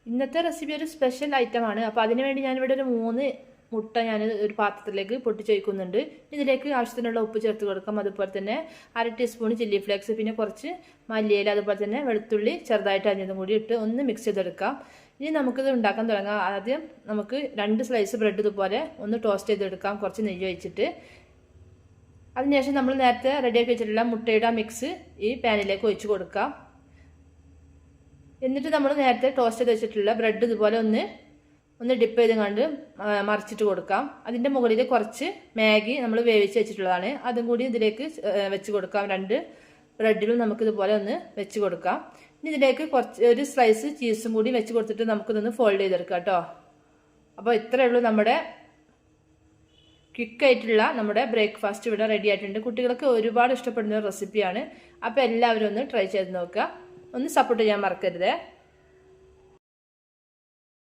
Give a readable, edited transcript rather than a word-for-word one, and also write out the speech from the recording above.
ഇന്നത്തെ റെസിപ്പി ഒരു സ്പെഷ്യൽ ഐറ്റമാണ്. അപ്പോൾ അതിനുവേണ്ടി ഞാനിവിടെ ഒരു 3 മുട്ട ഞാൻ ഒരു പാത്രത്തിലേക്ക് പൊട്ടിച്ചൊഴിക്കുന്നുണ്ട്. ഇതിലേക്ക് ആവശ്യത്തിനുള്ള ഉപ്പ് ചേർത്ത് കൊടുക്കാം. അതുപോലെ തന്നെ 1/2 ടീസ്പൂൺ ചില്ലി ഫ്ലേക്സ്, പിന്നെ കുറച്ച് മല്ലിയില, അതുപോലെ തന്നെ വെളുത്തുള്ളി ചെറുതായിട്ട് അരിഞ്ഞതും കൂടി ഇട്ട് ഒന്ന് മിക്സ് ചെയ്തെടുക്കാം. ഇനി നമുക്കിത് ഉണ്ടാക്കാൻ തുടങ്ങാം. ആദ്യം നമുക്ക് 2 സ്ലൈസ് ബ്രെഡ് ഇതുപോലെ ഒന്ന് ടോസ്റ്റ് ചെയ്തെടുക്കാം, കുറച്ച് നെയ്യ് ഒഴിച്ചിട്ട്. അതിനുശേഷം നമ്മൾ നേരത്തെ റെഡിയാക്കി വെച്ചിട്ടുള്ള മുട്ടയുടെ മിക്സ് ഈ പാനിലേക്ക് ഒഴിച്ച് കൊടുക്കാം. എന്നിട്ട് നമ്മൾ നേരത്തെ ടോസ്റ്റ് ചെയ്ത് വെച്ചിട്ടുള്ള ബ്രെഡ് ഇതുപോലെ ഒന്ന് ഡിപ്പ് ചെയ്ത് കണ്ട് മറിച്ചിട്ട് കൊടുക്കാം. അതിൻ്റെ മുകളിൽ കുറച്ച് മാഗി നമ്മൾ വേവിച്ച് വെച്ചിട്ടുള്ളതാണ്, അതും കൂടി ഇതിലേക്ക് വെച്ച് കൊടുക്കാം. 2 ബ്രെഡിലും നമുക്കിതുപോലെ ഒന്ന് വെച്ച് കൊടുക്കാം. ഇനി ഇതിലേക്ക് ഒരു സ്ലൈസ് ചീസും കൂടി വെച്ച് കൊടുത്തിട്ട് നമുക്കിതൊന്ന് ഫോൾഡ് ചെയ്തെടുക്കാം കേട്ടോ. അപ്പോൾ ഇത്രയേ ഉള്ളൂ, നമ്മുടെ ക്വിക്കായിട്ടുള്ള നമ്മുടെ ബ്രേക്ക്ഫാസ്റ്റ് ഇവിടെ റെഡി ആയിട്ടുണ്ട്. കുട്ടികൾക്ക് ഒരുപാട് ഇഷ്ടപ്പെടുന്ന റെസിപ്പിയാണ്. അപ്പോൾ എല്ലാവരും ഒന്ന് ട്രൈ ചെയ്ത് നോക്കുക. ഒന്ന് സപ്പോർട്ട് ചെയ്യാൻ മറക്കരുത്.